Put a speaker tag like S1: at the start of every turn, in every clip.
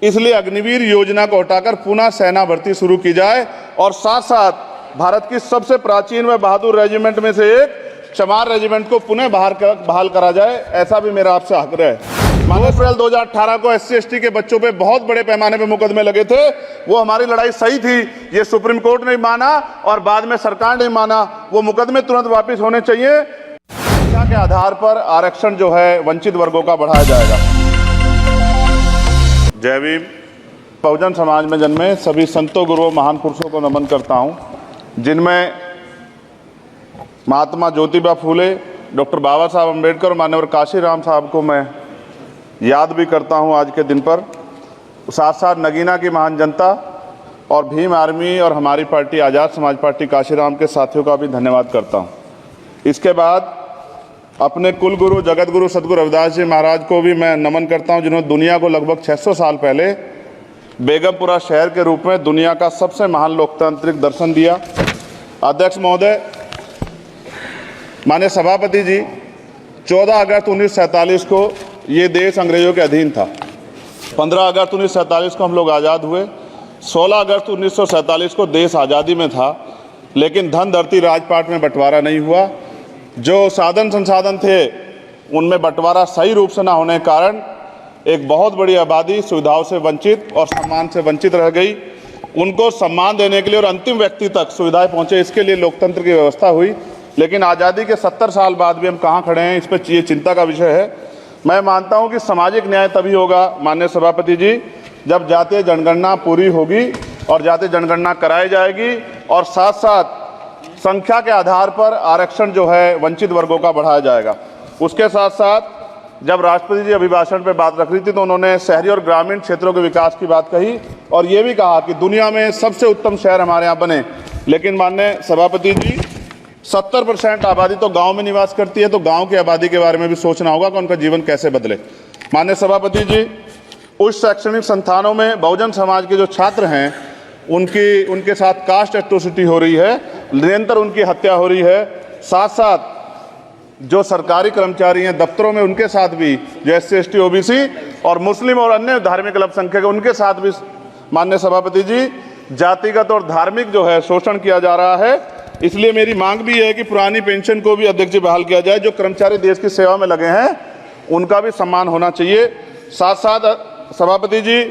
S1: इसलिए अग्निवीर योजना को हटाकर पुनः सेना भर्ती शुरू की जाए और साथ साथ भारत की सबसे प्राचीन व बहादुर रेजिमेंट में से एक चमार रेजिमेंट को पुनः बहाल करा जाए, ऐसा भी मेरा आपसे आग्रह है। 2 अप्रैल 2018 को SC/ST के बच्चों पे बहुत बड़े पैमाने पे मुकदमे लगे थे। वो हमारी लड़ाई सही थी, ये सुप्रीम कोर्ट ने माना और बाद में सरकार ने माना। वो मुकदमे तुरंत वापिस होने चाहिए। संख्या के आधार पर आरक्षण जो है वंचित वर्गों का बढ़ाया जाएगा। जय भीम। बहुजन समाज में जन्मे सभी संतों, गुरुओं, महान पुरुषों को नमन करता हूं, जिनमें महात्मा ज्योतिबा फूले, डॉक्टर बाबा साहब अम्बेडकर और माननीय काशीराम साहब को मैं याद भी करता हूं आज के दिन पर। साथ साथ नगीना की महान जनता और भीम आर्मी और हमारी पार्टी आज़ाद समाज पार्टी काशीराम के साथियों का भी धन्यवाद करता हूं। इसके बाद अपने कुल गुरु जगत गुरु सदगुरु रविदास जी महाराज को भी मैं नमन करता हूं, जिन्होंने दुनिया को लगभग 600 साल पहले बेगमपुरा शहर के रूप में दुनिया का सबसे महान लोकतांत्रिक दर्शन दिया। अध्यक्ष महोदय, माननीय सभापति जी, 14 अगस्त 1947 को ये देश अंग्रेजों के अधीन था। 15 अगस्त 1947 को हम लोग आज़ाद हुए। 16 अगस्त 1947 को देश आज़ादी में था, लेकिन धन धरती राजपाट में बंटवारा नहीं हुआ। जो साधन संसाधन थे उनमें बंटवारा सही रूप से न होने के कारण एक बहुत बड़ी आबादी सुविधाओं से वंचित और सम्मान से वंचित रह गई। उनको सम्मान देने के लिए और अंतिम व्यक्ति तक सुविधाएं पहुंचे, इसके लिए लोकतंत्र की व्यवस्था हुई। लेकिन आज़ादी के 70 साल बाद भी हम कहाँ खड़े हैं, इस पर ये चिंता का विषय है। मैं मानता हूं कि सामाजिक न्याय तभी होगा माननीय सभापति जी, जब जातीय जनगणना पूरी होगी और जातीय जनगणना कराई जाएगी और साथ साथ संख्या के आधार पर आरक्षण जो है वंचित वर्गों का बढ़ाया जाएगा। उसके साथ साथ जब राष्ट्रपति जी अभिभाषण पे बात रख रही थी तो उन्होंने शहरी और ग्रामीण क्षेत्रों के विकास की बात कही और ये भी कहा कि दुनिया में सबसे उत्तम शहर हमारे यहाँ बने। लेकिन माननीय सभापति जी, 70% आबादी तो गांव में निवास करती है, तो गांव की आबादी के बारे में भी सोचना होगा कि उनका जीवन कैसे बदले। माननीय सभापति जी, उच्च शैक्षणिक संस्थानों में बहुजन समाज के जो छात्र हैं उनके साथ कास्ट एट्रोसिटी हो रही है, निरंतर उनकी हत्या हो रही है। साथ साथ जो सरकारी कर्मचारी हैं दफ्तरों में, उनके साथ भी जो SC/ST OBC और मुस्लिम और अन्य धार्मिक अल्पसंख्यक हैं उनके साथ भी माननीय सभापति जी जातिगत और धार्मिक जो है शोषण किया जा रहा है। इसलिए मेरी मांग भी है कि पुरानी पेंशन को भी अध्यक्ष जी बहाल किया जाए। जो कर्मचारी देश की सेवा में लगे हैं उनका भी सम्मान होना चाहिए। साथ साथ सभापति जी,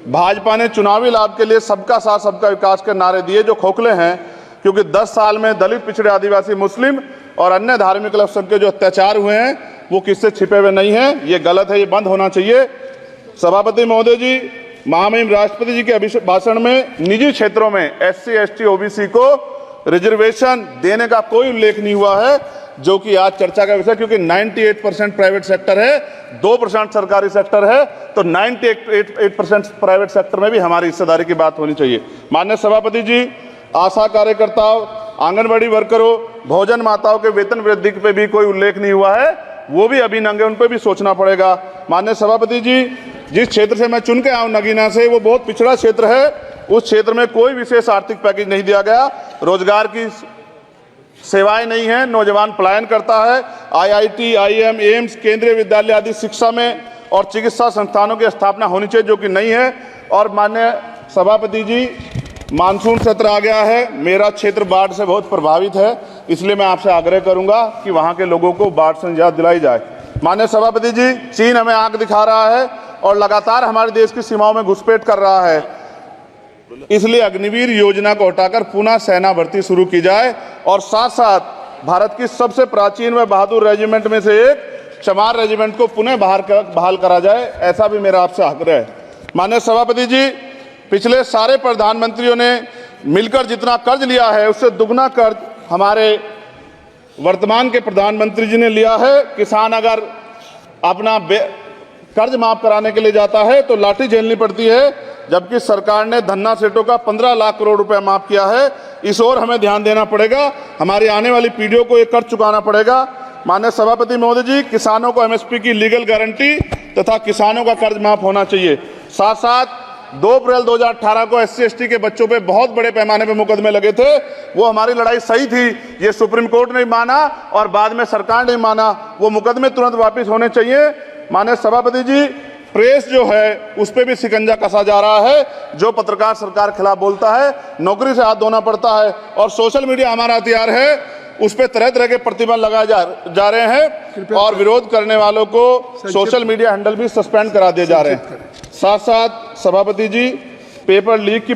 S1: भाजपा ने चुनावी लाभ के लिए सबका साथ सबका विकास के नारे दिए जो खोखले हैं, क्योंकि 10 साल में दलित, पिछड़े, आदिवासी, मुस्लिम और अन्य धार्मिक अल्पसंख्यक जो अत्याचार हुए हैं वो किससे छिपे हुए नहीं हैं। ये गलत है, ये बंद होना चाहिए। सभापति महोदय जी, महामहिम राष्ट्रपति जी के अभिभाषण में निजी क्षेत्रों में SC/ST OBC को रिजर्वेशन देने का कोई उल्लेख नहीं हुआ है, जो कि आज चर्चा का विषय, क्योंकि 98% प्राइवेट सेक्टर है, 2% सरकारी सेक्टर है, तो 98% प्राइवेट सेक्टर में भी हमारी हिस्सेदारी की बात होनी चाहिए। माननीय सभापति जी, आशा कार्यकर्ताओं, आंगनबाड़ी वर्करों, भोजन माताओं के वेतन वृद्धि पे भी कोई उल्लेख नहीं हुआ है, वो भी अभी नंगे, उन पर भी सोचना पड़ेगा। माननीय सभापति जी, जिस क्षेत्र से मैं चुन के आऊँ नगीना से, वो बहुत पिछड़ा क्षेत्र है। उस क्षेत्र में कोई विशेष आर्थिक पैकेज नहीं दिया गया, रोजगार की सेवाएं नहीं है, नौजवान पलायन करता है। IIT, IIM, एम्स, केंद्रीय विद्यालय आदि शिक्षा में और चिकित्सा संस्थानों की स्थापना होनी चाहिए, जो कि नहीं है। और माननीय सभापति जी, मानसून सत्र आ गया है, मेरा क्षेत्र बाढ़ से बहुत प्रभावित है, इसलिए मैं आपसे आग्रह करूंगा कि वहां के लोगों को बाढ़ से निजात दिलाई जाए। माननीय सभापति जी, चीन हमें आंख दिखा रहा है और लगातार हमारे देश की सीमाओं में घुसपैठ कर रहा है। इसलिए अग्निवीर योजना को हटाकर पुनः सेना भर्ती शुरू की जाए और साथ साथ भारत की सबसे प्राचीन व बहादुर रेजिमेंट में से एक चमार रेजिमेंट को पुनः बहाल करा जाए, ऐसा भी मेरा आपसे आग्रह है। माननीय सभापति जी, पिछले सारे प्रधानमंत्रियों ने मिलकर जितना कर्ज लिया है उससे दुगना कर्ज हमारे वर्तमान के प्रधानमंत्री जी ने लिया है। किसान अगर अपना कर्ज माफ कराने के लिए जाता है तो लाठी झेलनी पड़ती है, जबकि सरकार ने धन्ना सेठों का 15 लाख करोड़ रुपया माफ किया है। इस ओर हमें ध्यान देना पड़ेगा, हमारी आने वाली पीढ़ियों को ये कर्ज चुकाना पड़ेगा। माननीय सभापति महोदय जी, किसानों को MSP की लीगल गारंटी तथा किसानों का कर्ज माफ होना चाहिए। साथ साथ 2 अप्रैल 2018 को SC/ST के बच्चों पे बहुत बड़े पैमाने पे मुकदमे लगे थे। वो हमारी लड़ाई सही थी, ये सुप्रीम कोर्ट ने माना और बाद में सरकार ने माना। वो मुकदमे तुरंत वापिस होने चाहिए। माननीय सभापति जी, प्रेस जो है उस पर भी शिकंजा कसा जा रहा है। जो पत्रकार सरकार के खिलाफ बोलता है नौकरी से हाथ धोना पड़ता है, और सोशल मीडिया हमारा हथियार है, उस पर तरह तरह के प्रतिबंध लगाए जा रहे हैं, और विरोध करने वालों को सोशल मीडिया हैंडल भी सस्पेंड करा दिए जा रहे हैं। साथ साथ सभापति जी, पेपर लीक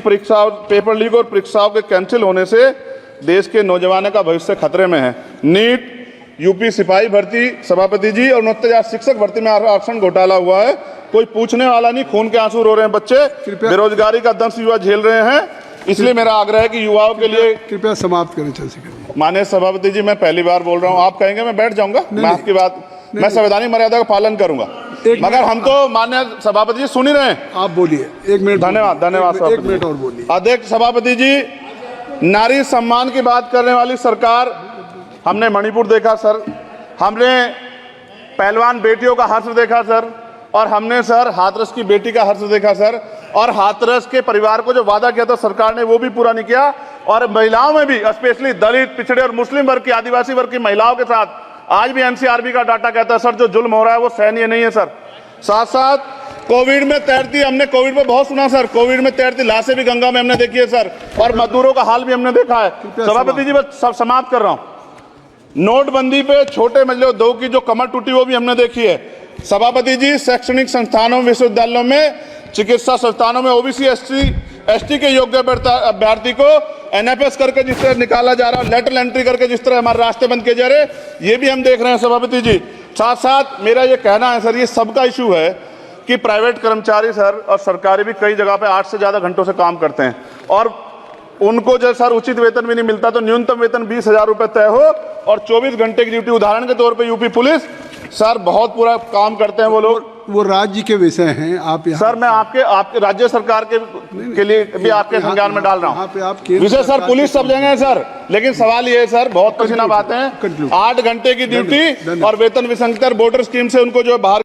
S1: और परीक्षाओं के कैंसिल होने से देश के नौजवानों का भविष्य खतरे में है। नीट, यूपी सिपाही भर्ती सभापति जी और 69,000 शिक्षक भर्ती में आरक्षण घोटाला हुआ है, कोई पूछने वाला नहीं, खून के आंसू रो रहे हैं बच्चे, बेरोजगारी का दंश युवा झेल रहे हैं। इसलिए मेरा आग्रह है कि युवाओं के लिए
S2: कृपया समाप्त करें चंद्रशेखर।
S1: माननीय सभापति जी, मैं पहली बार बोल रहा हूं, आप कहेंगे मैं बैठ जाऊंगा, मैं आपकी बात, मैं संवैधानिक मर्यादा का पालन करूंगा, मगर हम तो माननीय सभापति जी सुन ही रहे हैं।
S2: आप बोलिए, 1 मिनट।
S1: धन्यवाद
S2: एक मिनट और बोलिए।
S1: अध्यक्ष सभापति जी, नारी सम्मान की बात करने वाली सरकार, हमने मणिपुर देखा सर, हमने पहलवान बेटियों का हर्ष देखा सर, और हमने सर हाथरस की बेटी का हर्ष देखा सर, और हाथरस के परिवार को जो वादा किया था सरकार ने वो भी पूरा नहीं किया। और महिलाओं में भी, स्पेशली दलित, पिछड़े और मुस्लिम वर्ग की, आदिवासी वर्ग की महिलाओं के साथ आज भी एनसीआरबी का डाटा कहता है सर जो जुल्म हो रहा है वो सहनीय नहीं है सर। साथ साथ कोविड में तैरती, हमने कोविड में बहुत सुना सर, कोविड में तैरती लाशें भी गंगा में हमने देखी है सर, और मजदूरों का हाल भी हमने देखा है। सभापति जी, बस सब समाप्त कर रहा हूं। नोटबंदी पे छोटे मजले उद्योग की जो कमर टूटी वो भी हमने देखी है। सभापति जी, शैक्षणिक संस्थानों, विश्वविद्यालयों में, चिकित्सा संस्थानों में ओबीसी एसटी के योग्य अभ्यर्थी को एनएफएस करके जिस तरह निकाला जा रहा है, लेटरल एंट्री करके जिस तरह हमारे रास्ते बंद किए जा रहे, ये भी हम देख रहे हैं सभापति जी। साथ साथ मेरा ये कहना है सर, ये सबका इशू है कि प्राइवेट कर्मचारी सर और सरकारी भी कई जगह पे 8 से ज्यादा घंटों से काम करते हैं, और उनको जो सर उचित वेतन भी नहीं मिलता, तो न्यूनतम वेतन 20,000 रुपए तय हो और 24 घंटे की ड्यूटी। उदाहरण के तौर पे यूपी पुलिस सर बहुत पूरा काम करते हैं वो लोग,
S2: वो राज्य के विषय हैं। आप यहाँ
S1: सर मैं आपके राज्य सरकार के लिए भी आपके संज्ञान में डाल रहा हूँ विषय सर। पुलिस सब जगह है सर, लेकिन सवाल ये है सर, बहुत पसीना बातें हैं, 8 घंटे की ड्यूटी और वेतन विसंगति, बॉर्डर स्कीम से उनको जो बाहर